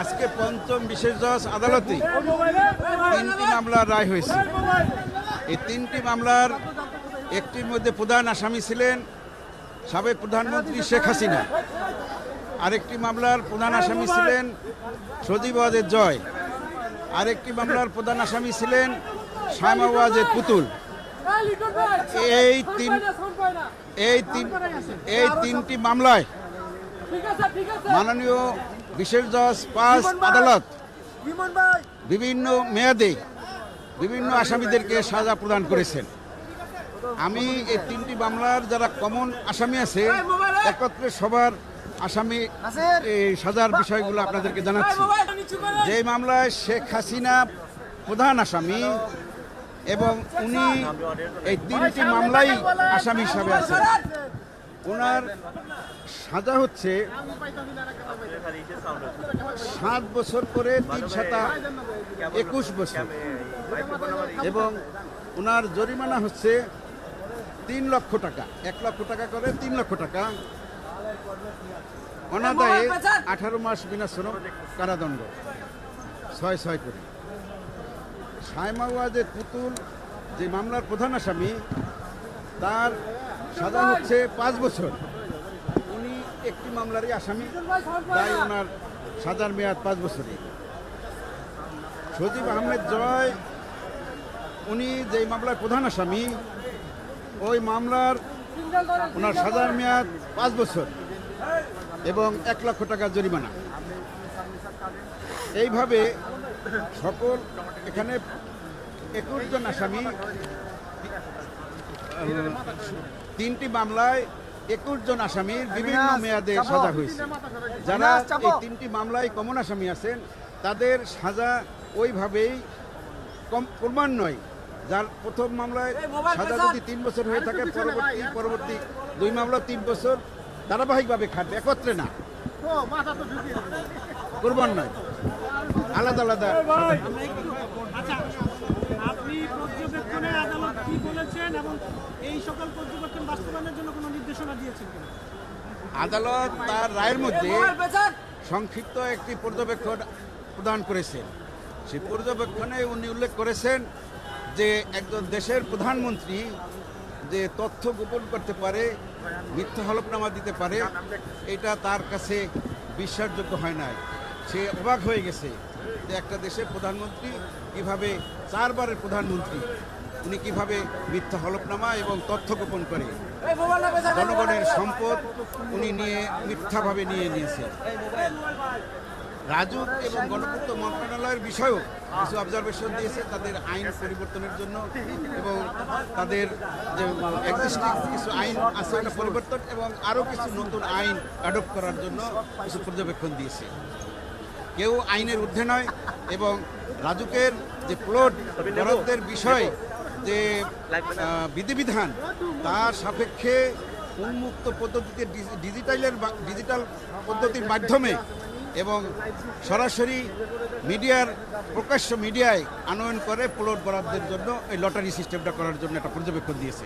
আজকে পঞ্চম বিশেষ জজ আদালতে তিনটি মামলার রায় হয়েছে। এই তিনটি মামলার একটির মধ্যে প্রধান আসামি ছিলেন সাবেক প্রধানমন্ত্রী শেখ হাসিনা, আরেকটি মামলার প্রধান আসামি ছিলেন সজীব ওয়াজেদ জয়, আরেকটি মামলার প্রধান আসামি ছিলেন শামা ওয়াজেদ পুতুল। এই তিনটি মামলায় মাননীয় বিশেষ জজ ৫ আদালত বিভিন্ন মেয়াদে বিভিন্ন আসামিদেরকে সাজা প্রদান করেছেন। আমি এই তিনটি মামলার যারা কমন আসামি আছে একত্রে সবার আসামি এই সাজার বিষয়গুলো আপনাদেরকে জানাচ্ছি। যে মামলায় শেখ হাসিনা প্রধান আসামি এবং উনি এই তিনটি মামলাই আসামি হিসাবে আছেন, ওনার সাজা হচ্ছে ৭ বছর করে ৩/৭ বছর এবং ওনার জরিমানা হচ্ছে ৩ লক্ষ টাকা, ১ লক্ষ টাকা করে ৩ লক্ষ টাকা, অনাদায়ে ১৮ মাস বিনা শ্রম কারাদণ্ড ৬ করে। শামা ওয়াজেদ পুতুল যে মামলার প্রধান আসামি তার সাজা হচ্ছে ৫ বছর, উনি একটি মামলারই আসামি, তাই ওনার সাজার মেয়াদ ৫ বছরই। সজীব আহমেদ জয় উনি যে মামলার প্রধান আসামি ওই মামলার ওনার সাজার মেয়াদ ৫ বছর এবং ১ লক্ষ টাকা জরিমানা। এইভাবে সকল এখানে ২১ জন আসামি, তিনটি মামলায় ২১ জন আসামির বিভিন্ন মেয়াদে সাজা হয়েছে। যারা এই তিনটি মামলায় কমন আসামি আছেন তাদের সাজা ওইভাবেই ক্রমান্বয়ে, যার প্রথম মামলায় সাজা যদি ৩ বছর হয়ে থাকে পরবর্তী ২ মামলা ৩ বছর ধারাবাহিকভাবে খাটবে, একত্রে না, ক্রমান্বয়ে আলাদা আলাদা। আপনি পর্যবেক্ষণে আদালত কি বলেছেন এবং এই সকল পর্যবেক্ষণ বাস্তবায়নের জন্য কোনো নির্দেশনা দিয়েছেন কিনা? আদালত তার রায়ের মধ্যে সংক্ষিপ্ত একটি পর্যবেক্ষণ প্রদান করেছেন। সেই পর্যবেক্ষণে উনি উল্লেখ করেছেন যে একজন দেশের প্রধানমন্ত্রী যে তথ্য গোপন করতে পারে, মিথ্যা হলফনামা দিতে পারে, এটা তার কাছে বিশ্বাসযোগ্য হয় নাই। সে অবাক হয়ে গেছে যে একটা দেশের প্রধানমন্ত্রী কিভাবে, ৪ বারের প্রধানমন্ত্রী, উনি কিভাবে মিথ্যা হলফনামা এবং তথ্য গোপন করে জনগণের সম্পদ উনি মিথ্যাভাবে নিয়েছেন। রাজুক এবং গণপূর্ত মন্ত্রণালয়ের বিষয়েও কিছু অবজারভেশন দিয়েছে তাদের আইন পরিবর্তনের জন্য এবং তাদের যে এক্সিস্টিং কিছু আইন আছে ওটা পরিবর্তন এবং আরও কিছু নতুন আইন অ্যাডপ্ট করার জন্য কিছু পর্যবেক্ষণ দিয়েছে। কেউ আইনের ঊর্ধ্বে নয় এবং রাজুকের যে প্লট বরাদ্দের বিষয় যে বিধিবিধান তার সাপেক্ষে উন্মুক্ত পদ্ধতিতে ডিজিটাল পদ্ধতির মাধ্যমে এবং সরাসরি প্রকাশ্য মিডিয়ায় আনয়ন করে প্লট বরাদ্দের জন্য এই লটারি সিস্টেমটা করার জন্য একটা পর্যবেক্ষণ দিয়েছে।